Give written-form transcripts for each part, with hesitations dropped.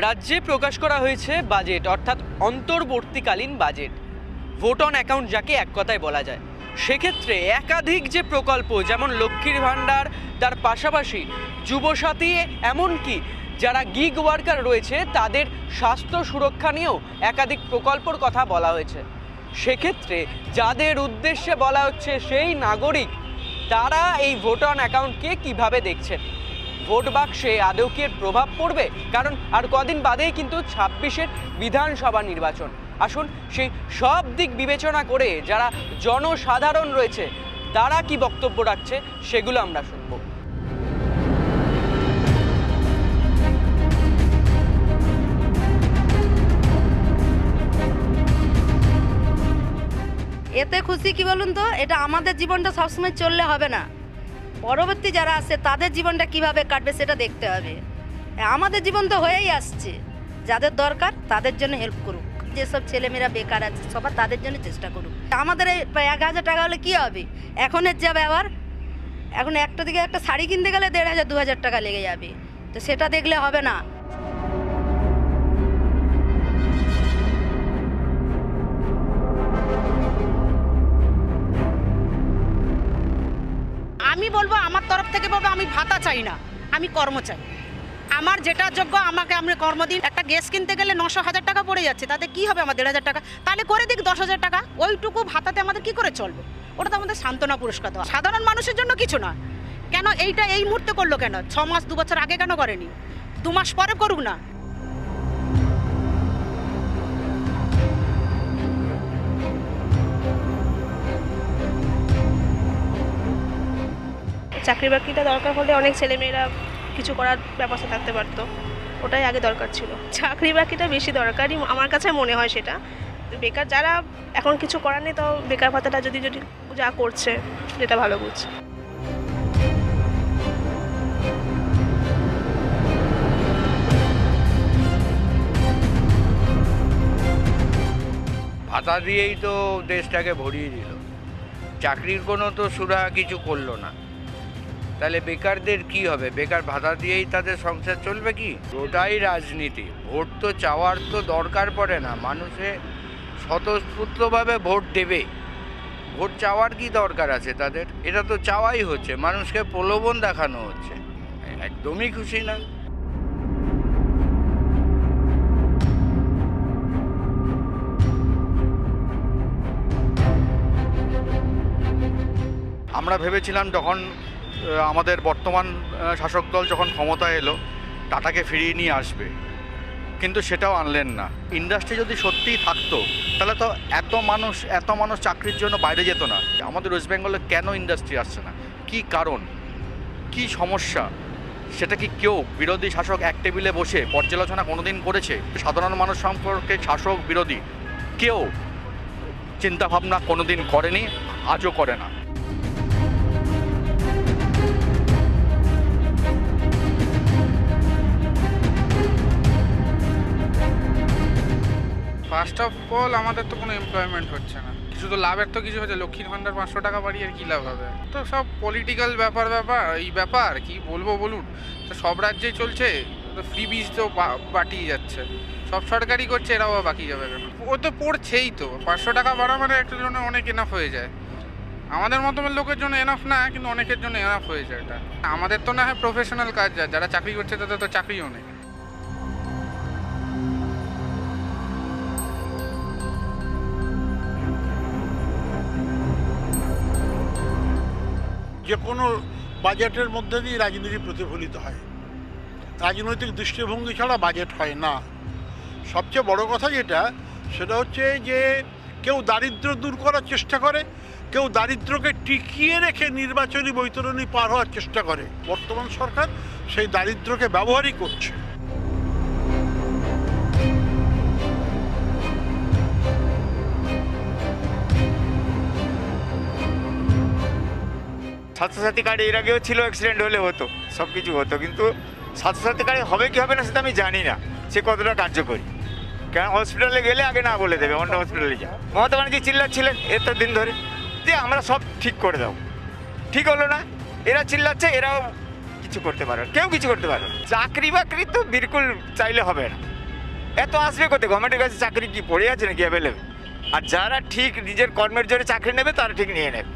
রাজ্যে প্রকাশ করা হয়েছে বাজেট, অর্থাৎ অন্তর্বর্তীকালীন বাজেট, ভোট অন অ্যাকাউন্ট যাকে এক কথায় বলা যায়। সেক্ষেত্রে একাধিক যে প্রকল্প, যেমন লক্ষ্মীর ভাণ্ডার, তার পাশাপাশি যুবসাথী, এমনকি যারা গিগ ওয়ার্কার রয়েছে তাদের স্বাস্থ্য সুরক্ষা নিয়েও একাধিক প্রকল্পর কথা বলা হয়েছে। সেক্ষেত্রে যাদের উদ্দেশ্যে বলা হচ্ছে সেই নাগরিক, তারা এই ভোট অন অ্যাকাউন্টকে কীভাবে দেখছেন? ভোট বাক্সে আদৌ কি এর প্রভাব পড়বে? কারণ আর কদিন বাদেই কিন্তু 26-এর বিধানসভা নির্বাচন। আসুন সেই সব দিক বিবেচনা করে যারা জনসাধারণ রয়েছে তারা কি বক্তব্য রাখছে সেগুলো আমরা শুনব। এতে খুশি কি বলুন তো, এটা আমাদের জীবনটা সবসময় চললে হবে না, পরবর্তী যারা আছে তাদের জীবনটা কিভাবে কাটবে সেটা দেখতে হবে। আমাদের জীবন তো হয়েই আসছে, যাদের দরকার তাদের জন্য হেল্প করুক, যেসব ছেলেমেয়েরা বেকার আছে সবার তাদের জন্য চেষ্টা করুক। আমাদের এই 1000 টাকা হলে কি হবে? এখনের যা ব্যবহার, এখন একটা দিকে একটা শাড়ি কিনতে গেলে 1500-2000 টাকা লেগে যাবে, তো সেটা দেখলে হবে না। আমি বলবো, আমার তরফ থেকে বলবো, আমি ভাতা চাই না, আমি কর্ম চাই। আমার যেটা যোগ্য আমাকে আমি কর্ম দিন। একটা গ্যাস কিনতে গেলে 900-1000 টাকা পড়ে যাচ্ছে, তাতে কি হবে আমার 1500 টাকা? তাহলে করে দিক 10,000 টাকা, ওইটুকু ভাতাতে আমাদের কি করে চলবে? ওটা তো আমাদের সান্ত্বনা পুরস্কার দেওয়া, সাধারণ মানুষের জন্য কিছু না। কেন এইটা এই মুহূর্তে করলো কেন? 6 মাস 2 বছর আগে কেন করেনি? 2 মাস পরে করুক না। চাকরি বাকরিটা দরকার হলে অনেক ছেলেমেয়েরা কিছু করার ব্যবস্থা থাকতে পারতো, ওটাই আগে দরকার ছিল। চাকরি বাকরিটা বেশি দরকারি আমার কাছে মনে হয়। সেটা বেকার যারা এখন কিছু করার নেই, তাও বেকার ভাতাটা যদি যা করছে যেটা ভালো করছে। ভাতা দিয়েই তো দেশটাকে ভরিয়ে দিল, চাকরির কোনো তো সুরাহা কিছু করলো না। তাহলে বেকারদের কি হবে? বেকার ভাতা দিয়েই তাদের সংসার চলবে কি? ওটাই রাজনীতি। ভোট তো চাওয়ার তো দরকার পড়ে না, মানুষে স্বতঃস্ফূর্তভাবে ভোট দেবে। ভোট চাওয়ার কি দরকার আছে তাদের? এটা তো চাওয়াই হচ্ছে, মানুষকে প্রলোভন দেখানো হচ্ছে। একদমই খুশি না। আমরা ভেবেছিলাম যখন আমাদের বর্তমান শাসক দল যখন ক্ষমতায় এলো টাটাকে ফিরিয়ে নিয়ে আসবে, কিন্তু সেটাও আনলেন না। ইন্ডাস্ট্রি যদি সত্যিই থাকতো তাহলে তো এত মানুষ চাকরির জন্য বাইরে যেত না। আমাদের ওয়েস্ট বেঙ্গলে কেন ইন্ডাস্ট্রি আসছে না? কি কারণ, কি সমস্যা? সেটা কি কেউ বিরোধী শাসক এক টেবিলে বসে পর্যালোচনা কোনোদিন করেছে? সাধারণ মানুষ সম্পর্কে শাসক বিরোধী কেউ চিন্তাভাবনা কোনোদিন করেনি, আজও করে না। ফার্স্ট অফ অল আমাদের তো কোনো এমপ্লয়মেন্ট হচ্ছে না, শুধু লাভের তো কিছু হচ্ছে। লক্ষ্মীর ভাণ্ডার 500 টাকা বাড়িয়ে আর কী লাভ হবে? তো সব পলিটিক্যাল ব্যাপার কি বলবো বলুন। তো সব রাজ্যেই চলছে, তো ফ্রি বীজ তো বাটিয়ে যাচ্ছে, সব সরকারি করছে, এরাও বাকি যাবে কেন? ও তো পড়ছেই তো। 500 টাকা বাড়া মানে একটা জন্য অনেক এনাফ হয়ে যায়। আমাদের মতন লোকের জন্য এনাফ না, কিন্তু অনেকের জন্য এনাফ হয়ে যায়। এটা আমাদের তো না হয় প্রফেশনাল কাজ, যারা চাকরি করছে তাদের তো চাকরিও নেই। যে কোনো বাজেটের মধ্যে দিয়ে রাজনীতি প্রতিফলিত হয়। রাজনৈতিক দৃষ্টিভঙ্গি ছাড়া বাজেট হয় না। সবচেয়ে বড় কথা যেটা, সেটা হচ্ছে যে কেউ দারিদ্র্য দূর করার চেষ্টা করে, কেউ দারিদ্র্যকে টিকিয়ে রেখে নির্বাচনী বৈতরণী পার হওয়ার চেষ্টা করে। বর্তমান সরকার সেই দারিদ্র্যকে ব্যবহারই করছে। স্বাস্থ্যসাথী কার্ড এর আগেও ছিল, অ্যাক্সিডেন্ট হলে হতো, সব কিছু হতো, কিন্তু স্বাস্থ্যসাথী কার্ড হবে কি হবে না সেটা আমি জানি না, সে কতটা কার্যকরী। কারণ হসপিটালে গেলে আগে না বলে দেবে অন্য হসপিটালে যা। মমতা ব্যানার্জি চিল্লাচ্ছিলেন এত দিন ধরে যে আমরা সব ঠিক করে দাও, ঠিক হলো না। এরা চিল্লাচ্ছে, এরাও কিছু করতে পারবে না, কেউ কিছু করতে পারবে না। চাকরি বাকরি তো বিলকুল চাইলে হবে না, এত আসবে কোথায়? গভর্নমেন্টের কাছে চাকরি কি পড়ে আছে নাকি অ্যাভেলেবেল? আর যারা ঠিক নিজের কর্মের জোরে চাকরি নেবে তারা ঠিক নিয়ে নেবে।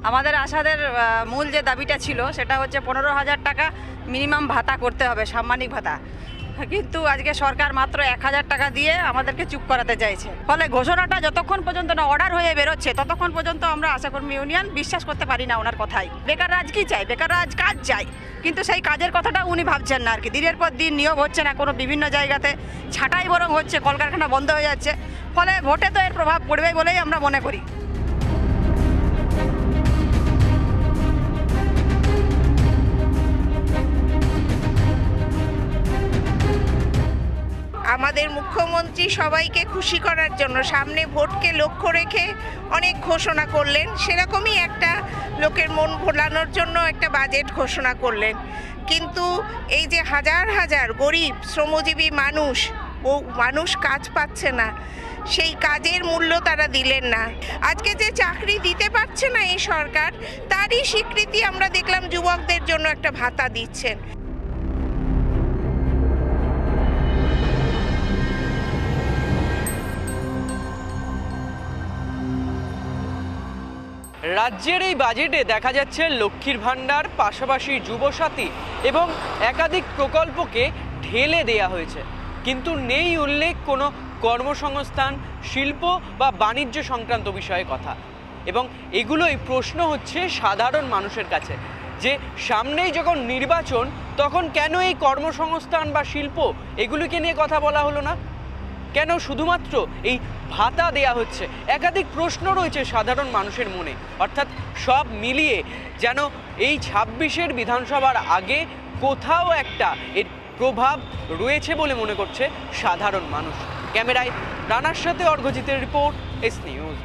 আমাদের আশাদের মূল যে দাবিটা ছিল সেটা হচ্ছে 15,000 টাকা মিনিমাম ভাতা করতে হবে, সাম্মানিক ভাতা। কিন্তু আজকে সরকার মাত্র 1,000 টাকা দিয়ে আমাদেরকে চুপ করাতে চাইছে। ফলে ঘোষণাটা যতক্ষণ পর্যন্ত না অর্ডার হয়ে বেরোচ্ছে ততক্ষণ পর্যন্ত আমরা আশাকর্মী ইউনিয়ন বিশ্বাস করতে পারি না ওনার কথাই। বেকার রাজ কি চাই? বেকার রাজ কাজ চাই, কিন্তু সেই কাজের কথাটা উনি ভাবছেন না আর কি। দিনের পর দিন নিয়োগ হচ্ছে না, কোনো বিভিন্ন জায়গাতে ছাঁটাই বরং হচ্ছে, কলকারখানা বন্ধ হয়ে যাচ্ছে। ফলে ভোটে তো এর প্রভাব পড়বেই বলেই আমরা মনে করি। আমাদের মুখ্যমন্ত্রী সবাইকে খুশি করার জন্য সামনে ভোটকে লক্ষ্য রেখে অনেক ঘোষণা করলেন, সেরকমই একটা লোকের মন ভোলানোর জন্য একটা বাজেট ঘোষণা করলেন। কিন্তু এই যে হাজার হাজার গরিব শ্রমজীবী মানুষ কাজ পাচ্ছে না, সেই কাজের মূল্য তারা দিলেন না। আজকে যে চাকরি দিতে পারছে না এই সরকার, তারই স্বীকৃতি আমরা দেখলাম যুবকদের জন্য একটা ভাতা দিচ্ছেন। রাজ্যের এই বাজেটে দেখা যাচ্ছে লক্ষ্মীর ভাণ্ডার, পাশাপাশি যুবসাথী এবং একাধিক প্রকল্পকে ঢেলে দেয়া হয়েছে, কিন্তু নেই উল্লেখ কোনো কর্মসংস্থান, শিল্প বা বাণিজ্য সংক্রান্ত বিষয়ে কথা। এবং এগুলোই প্রশ্ন হচ্ছে সাধারণ মানুষের কাছে, যে সামনেই যখন নির্বাচন তখন কেন এই কর্মসংস্থান বা শিল্প এগুলিকে নিয়ে কথা বলা হলো না? কেন শুধুমাত্র এই ভাতা দেয়া হচ্ছে? একাধিক প্রশ্ন রয়েছে সাধারণ মানুষের মনে। অর্থাৎ সব মিলিয়ে যেন এই 26-এর বিধানসভার আগে কোথাও একটা এর প্রভাব রয়েছে বলে মনে করছে সাধারণ মানুষ। ক্যামেরায় রানার সাথে অর্ঘজিতের রিপোর্ট, এস নিউজ।